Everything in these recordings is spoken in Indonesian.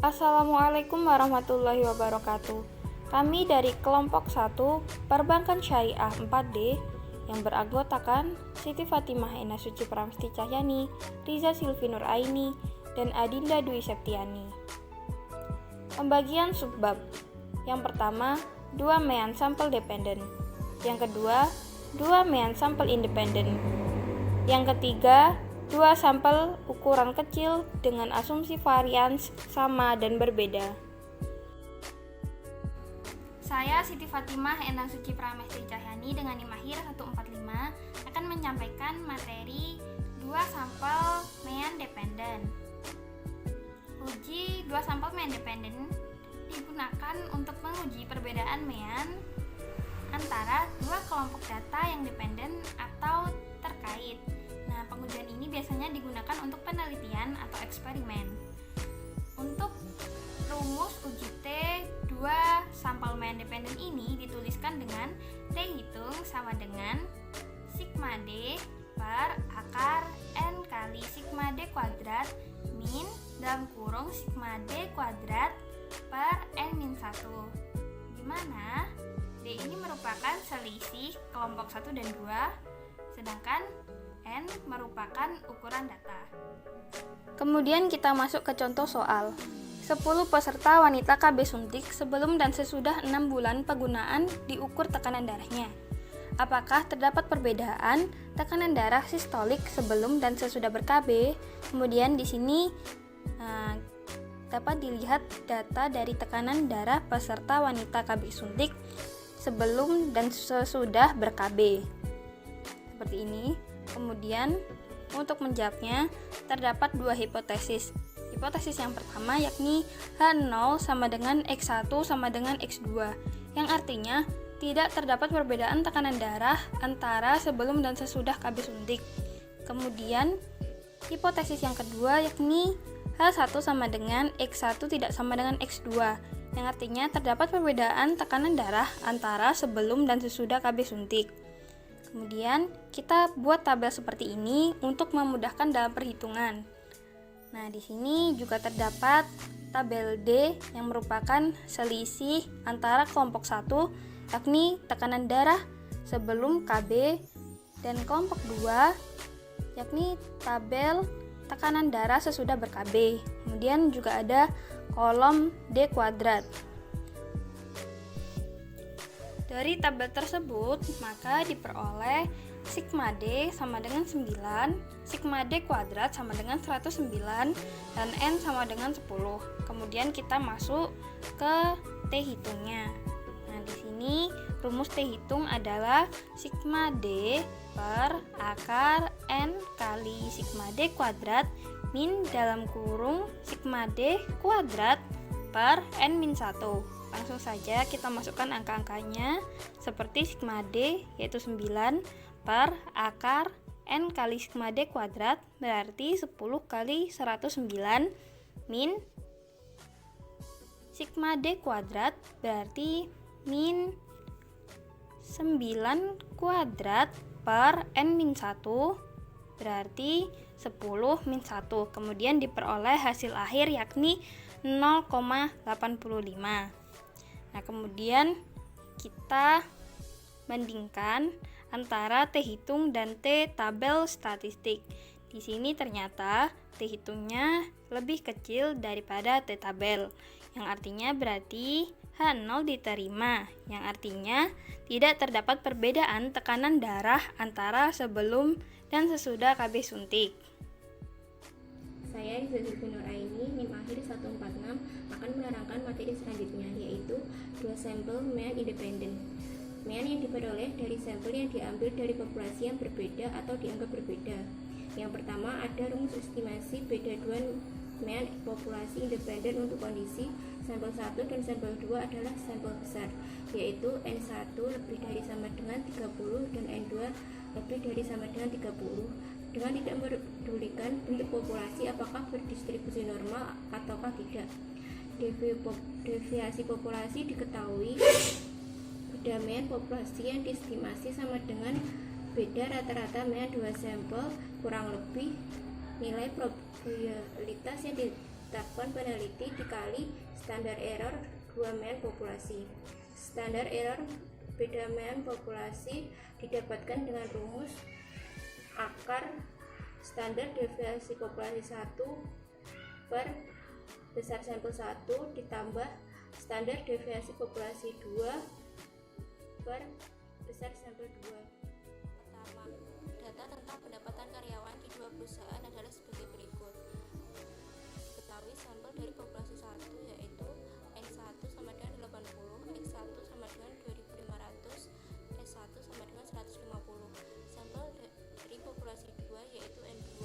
Assalamualaikum warahmatullahi wabarakatuh. Kami dari kelompok 1 Perbankan Syariah 4D yang beranggotakan Siti Fatimah Ena Suci Pramesti Cahyani, Riza Silvi Nur Aini, dan Adinda Dwi Septiani. Pembagian subbab. Yang pertama, 2 mean sampel dependen. Yang kedua, 2 mean sampel independen. Yang ketiga, 2 sampel ukuran kecil dengan asumsi varians sama dan berbeda. Saya Siti Fatimah Endang Suci Pramesti Cahyani dengan NIM akhir 145 akan menyampaikan materi 2 sampel mean dependen. Uji 2 sampel mean dependen digunakan untuk menguji perbedaan mean antara 2 kelompok data yang dependen atau terkait. Nah, pengujian ini biasanya digunakan untuk penelitian atau eksperimen. Untuk rumus uji T 2 sampel mean dependen ini dituliskan dengan T hitung sama dengan sigma D per akar N kali sigma D kuadrat min dalam kurung sigma D kuadrat per N min 1, dimana D ini merupakan selisih kelompok 1 dan 2, sedangkan N merupakan ukuran data. Kemudian kita masuk ke contoh soal. 10 peserta wanita KB suntik sebelum dan sesudah 6 bulan penggunaan diukur tekanan darahnya. Apakah terdapat perbedaan tekanan darah sistolik sebelum dan sesudah ber-KB? Kemudian di sini dapat dilihat data dari tekanan darah peserta wanita KB suntik sebelum dan sesudah ber-KB. Seperti ini. Kemudian untuk menjawabnya terdapat 2 hipotesis. Hipotesis yang pertama yakni H0 sama dengan X1 sama dengan X2, yang artinya tidak terdapat perbedaan tekanan darah antara sebelum dan sesudah KB suntik. Kemudian hipotesis yang kedua yakni H1 sama dengan X1 tidak sama dengan X2, yang artinya terdapat perbedaan tekanan darah antara sebelum dan sesudah KB suntik. Kemudian kita buat tabel seperti ini untuk memudahkan dalam perhitungan. Nah, di sini juga terdapat tabel D yang merupakan selisih antara kelompok 1 yakni tekanan darah sebelum KB dan kelompok 2 yakni tabel tekanan darah sesudah ber-KB. Kemudian juga ada kolom D kuadrat. Dari tabel tersebut, maka diperoleh sigma D sama dengan 9, sigma D kuadrat sama dengan 109, dan N sama dengan 10. Kemudian kita masuk ke T hitungnya. Nah, di sini rumus T hitung adalah sigma D per akar N kali sigma D kuadrat min dalam kurung sigma D kuadrat per N min 1. Langsung saja kita masukkan angka-angkanya seperti sigma D yaitu 9 per akar N kali sigma D kuadrat berarti 10 kali 109 min sigma D kuadrat berarti min 9 kuadrat per N min 1 berarti 10 min 1. Kemudian diperoleh hasil akhir yakni 0,85. Nah, kemudian kita bandingkan antara T hitung dan T tabel statistik. Di sini ternyata T hitungnya lebih kecil daripada T tabel, yang artinya berarti H0 diterima, yang artinya tidak terdapat perbedaan tekanan darah antara sebelum dan sesudah KB suntik. Saya Riza Silvi Nur Aini, NIM akhir 146 akan menerangkan materi selanjutnya, yaitu 2 sampel mean independen. Mean yang diperoleh dari sampel yang diambil dari populasi yang berbeda atau dianggap berbeda. Yang pertama ada rumus estimasi beda 2 mean populasi independen untuk kondisi sampel 1 dan sampel 2 adalah sampel besar, yaitu N1 lebih dari sama dengan 30 dan N2 lebih dari sama dengan 30. Dengan tidak mempedulikan bentuk populasi apakah berdistribusi normal ataukah tidak. Deviasi populasi diketahui beda mean populasi yang diestimasi sama dengan beda rata-rata mean 2 sampel kurang lebih nilai probabilitas yang ditetapkan peneliti dikali standar error dua mean populasi. Standar error beda mean populasi didapatkan dengan rumus akar standar deviasi populasi 1 per besar sampel 1 ditambah standar deviasi populasi 2 per besar sampel 2. Pertama, data tentang pendapatan karyawan di dua perusahaan adalah sebagai berikut. Diketahui sampel dari populasi 1 yaitu N1 sama dengan 80, X1 sama dengan 2500, S1 sama dengan 150. Sampel dari populasi 2 yaitu N2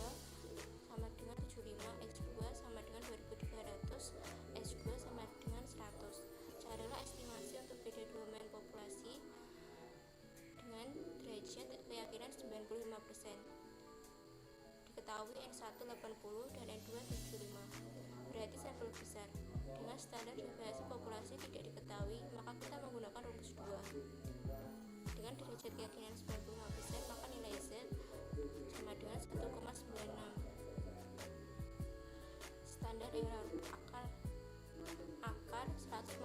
sama dengan 75, X2 sama dengan 2300, S2 sama dengan 100. Carilah estimasi untuk beda dua mean populasi dengan derajat keyakinan 95%. Diketahui N1 80 dan N2 75, berarti sampel besar. Dengan standar deviasi populasi tidak diketahui, maka kita menggunakan rumus 2. Dengan derajat keyakinan 95%, maka nilai Z sama dengan 1,96. Standar error akar 150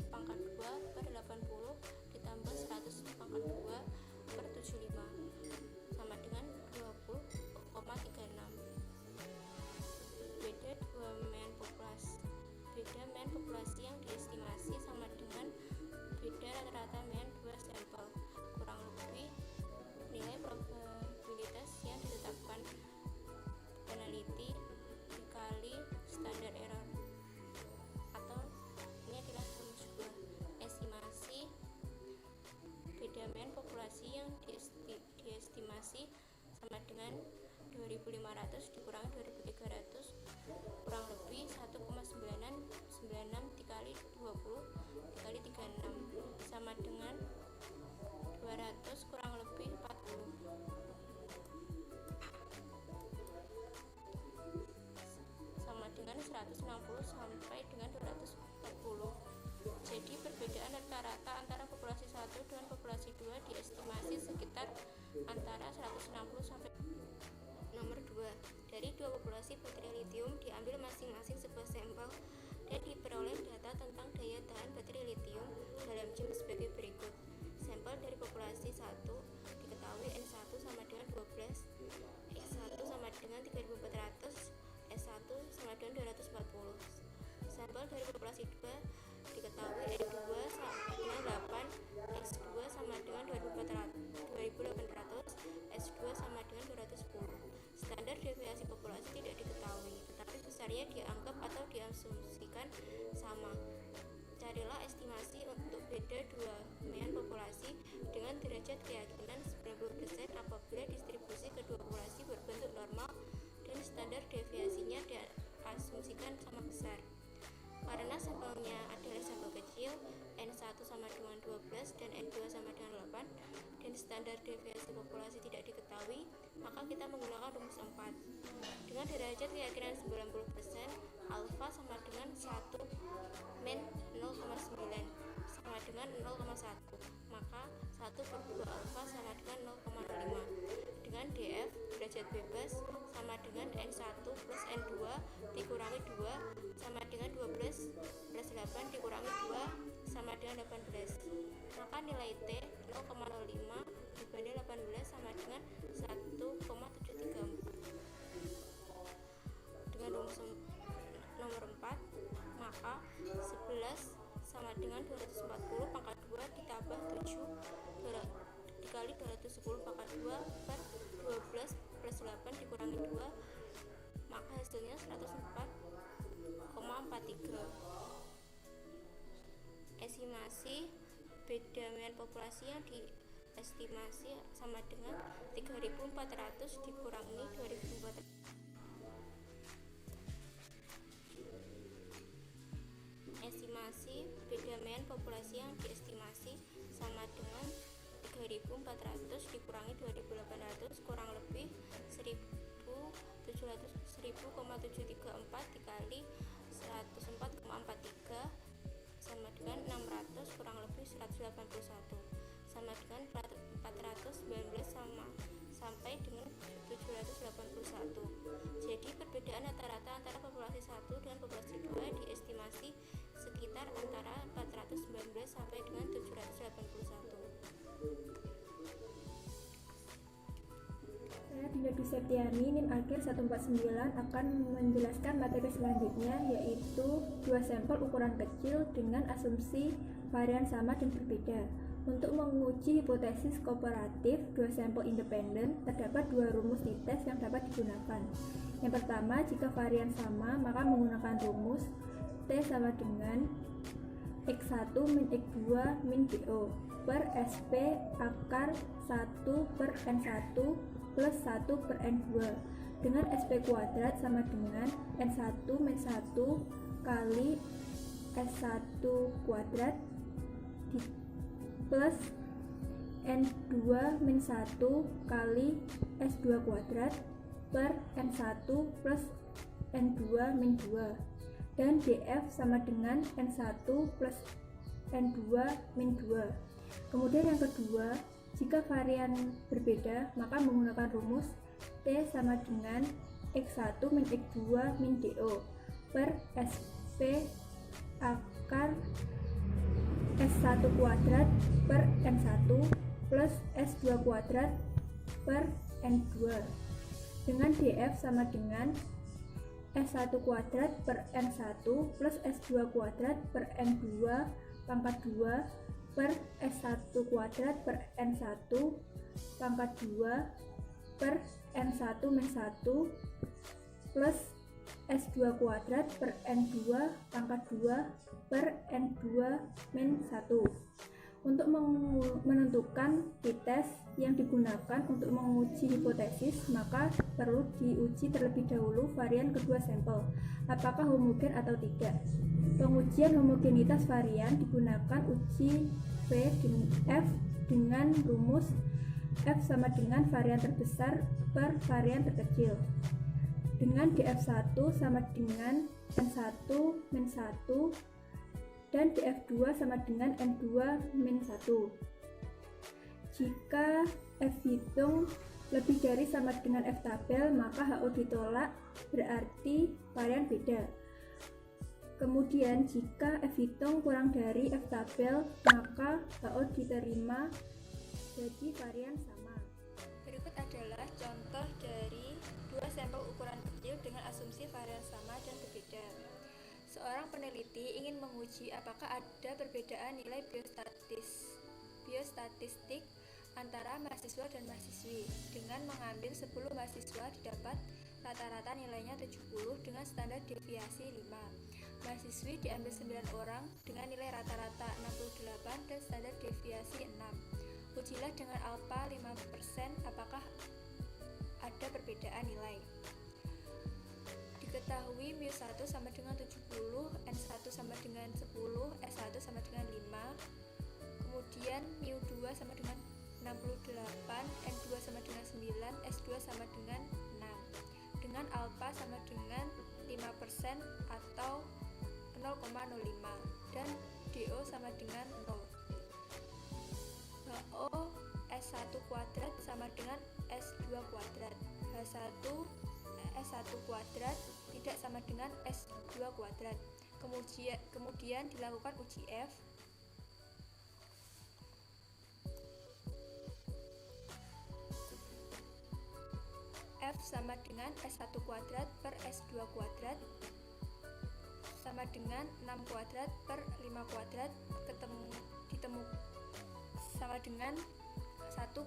pangkat 2 per 80 ditambah 100 pangkat 2 per 75 sama dengan 20,36. Beda dua mean populasi. Beda mean populasi yang diestimasi sama dengan beda rata-rata mean dua sampel, kurang lebih nilai probabilitas yang ditetapkan peneliti dikali standar error, atau ini adalah rumus 2. Estimasi beda mean populasi yang diestimasi sama dengan 2500 dikurangi 2300 kurang lebih 1,96 dikali 20 dikali 36 sama dengan 200 kurang lebih 40 sama dengan 160 sampai dengan 240. Jadi perbedaan rata-rata antara populasi 1 dengan populasi 2 diestimasi sekitar antara 160 sampai. Nomor 2. Dari dua populasi baterai litium diambil masing-masing sebuah sampel dan diperoleh data tentang daya tahan baterai litium dalam jam sebagai berikut. Sampel dari populasi 1 diketahui N1 sama dengan 12, X1 sama dengan 3400, S1 sama dengan 240. Sampel dari populasi 2 diketahui N2 sama dengan 8, X2 sama dengan 2800, S2 sama dengan 210. Standar deviasi populasi tidak diketahui, tetapi besarnya dianggap atau diasumsikan sama. Carilah estimasi untuk beda dua mean populasi dengan derajat keyakinan 90% apabila distribusi kedua populasi berbentuk normal dan standar deviasinya diasumsikan sama besar. Karena sampelnya adalah sampel kecil, N1 sama dengan 12 dan N2 sama dengan 8, dan standar deviasi populasi tidak diketahui, maka kita menggunakan rumus 4. Dengan derajat keyakinan 90%, alfa sama dengan 1 min 0,9 sama dengan 0,1, maka 1 per 2 alfa sama dengan 0,05. Dengan DF derajat bebas sama dengan N1 plus N2 dikurangi 2 sama dengan 12 plus 8 dikurangi 2 sama dengan 18, maka nilai T 0,05 dibanding 18 sama dengan 1,734. Dengan rumus nomor 4, maka 11 sama dengan 240 pangkat 2 ditambah 7 dikali 210 pangkat 2 per 12 plus 8 dikurangi 2, maka hasilnya 104,43. Estimasi beda mean populasi yang diestimasi sama dengan 3400 dikurangi 2400. Estimasi beda mean populasi yang diestimasi sama dengan 3400 dikurangi 2800 kurang lebih 1000,734 dikali 104,43 sama dengan 600 kurang lebih 181 sama dengan 419 sampai dengan 7 781. Jadi perbedaan rata-rata antara populasi 1 dengan populasi 2 diestimasi sekitar antara 419 sampai dengan 781. Saya Dinda Dwi Septiani, NIM akhir 149 akan menjelaskan materi selanjutnya, yaitu 2 sampel ukuran kecil dengan asumsi varian sama dan berbeda. Untuk menguji hipotesis kooperatif 2 sampel independen, terdapat 2 rumus dites yang dapat digunakan. Yang pertama, jika varian sama, maka menggunakan rumus T sama dengan X1 min X2 min DO per SP akar 1 per N1 plus 1 per N2 dengan SP kuadrat sama dengan N1 min 1 kali S1 kuadrat plus N2 min 1 kali S2 kuadrat per N1 plus N2 min 2 dan DF sama dengan N1 plus N2 min 2. Kemudian yang kedua, jika varian berbeda, maka menggunakan rumus T sama dengan X1 min X2 min DO per SP akar S1 kuadrat per N1 plus S2 kuadrat per N2 dengan DF sama dengan S1 kuadrat per N1 plus S2 kuadrat per N2 pangkat 2 per S1 kuadrat per N1 pangkat 2 per N1 min 1 plus S2 kuadrat per N2 pangkat 2 per N2 min 1. Untuk menentukan dites yang digunakan untuk menguji hipotesis, maka perlu diuji terlebih dahulu varian kedua sampel, apakah homogen atau tidak. Pengujian homogenitas varian digunakan uji V F dengan rumus F sama dengan varian terbesar per varian terkecil, dengan DF1 sama dengan N1 min 1 dan DF2 sama dengan N2 min 1. Jika F hitung lebih dari sama dengan F tabel, maka HO ditolak, berarti varian beda. Kemudian jika F hitung kurang dari F tabel, maka HO diterima jadi varian sama. Berikut adalah contoh dari 2 sampel ukuran kecil dengan asumsi varian sama dan berbeda. Seorang peneliti ingin menguji apakah ada perbedaan nilai biostatistik antara mahasiswa dan mahasiswi. Dengan mengambil 10 mahasiswa didapat rata-rata nilainya 70 dengan standar deviasi 5. Mahasiswi diambil 9 orang dengan nilai rata-rata 68 dan standar deviasi 6. Ujilah dengan alfa 5% apakah ada perbedaan nilai. Diketahui mu1 sama dengan 70, N1 sama dengan 10, S1 sama dengan 5. Kemudian mu2 sama dengan 68, N2 sama dengan 9, S2 sama dengan 6. Dengan alfa sama dengan 5% atau 0,05 dan DO sama dengan 0. HO S1 kuadrat sama dengan S2 kuadrat. H1 S1 kuadrat tidak sama dengan S2 kuadrat. Kemudian dilakukan uji F. F sama dengan S1 kuadrat per S2 kuadrat sama dengan 6 kuadrat per 5 kuadrat ditemu sama dengan 1,44.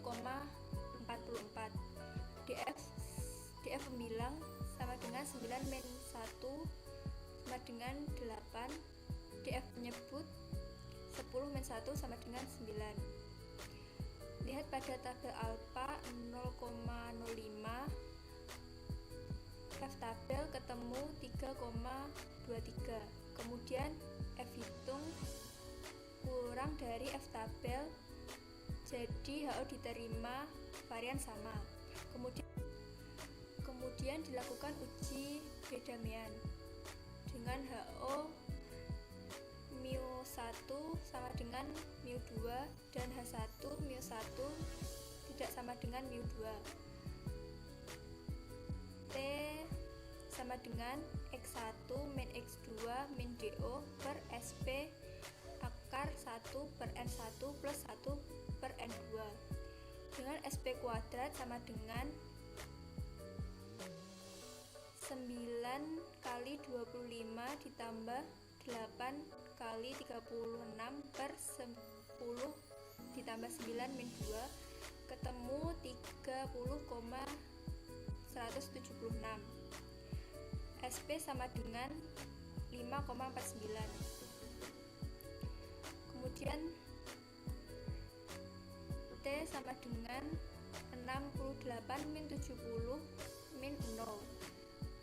DF pembilang sama dengan 9 min 1 sama dengan 8. DF penyebut 10 min 1 sama dengan 9. Lihat pada tabel alfa 0,05. F tabel ketemu 3,23. Kemudian F hitung kurang dari F tabel, jadi HO diterima varian sama. Kemudian dilakukan uji Bedamian dengan HO mu1 sama dengan mu2 dan H1 mu1 tidak sama dengan mu2. T sama dengan X1 min X2 min DO per SP akar 1 per N1 plus 1 per N2 dengan SP kuadrat sama dengan 9 kali 25 ditambah 8 kali 36 per 10 ditambah 9 min 2 ketemu 30,176. SP sama dengan 5,49. Kemudian T sama dengan 68 min 70 min 0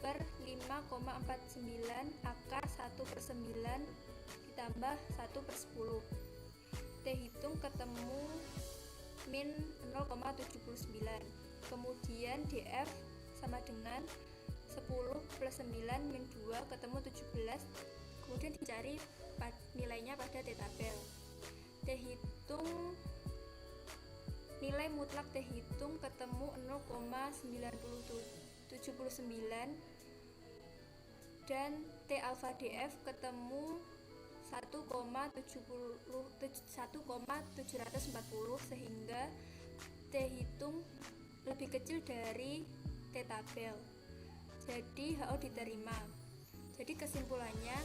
per 5,49 akar 1 per 9 ditambah 1 per 10. T hitung ketemu min 0,79. Kemudian DF sama dengan 10 plus 9 min 2 ketemu 17. Kemudian dicari nilainya pada T tabel. T hitung nilai mutlak T hitung ketemu 0,979 dan T alfa DF ketemu 1,740 sehingga T hitung lebih kecil dari T tabel. Jadi HO diterima. Jadi kesimpulannya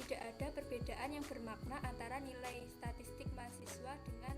tidak ada perbedaan yang bermakna antara nilai statistik mahasiswa dengan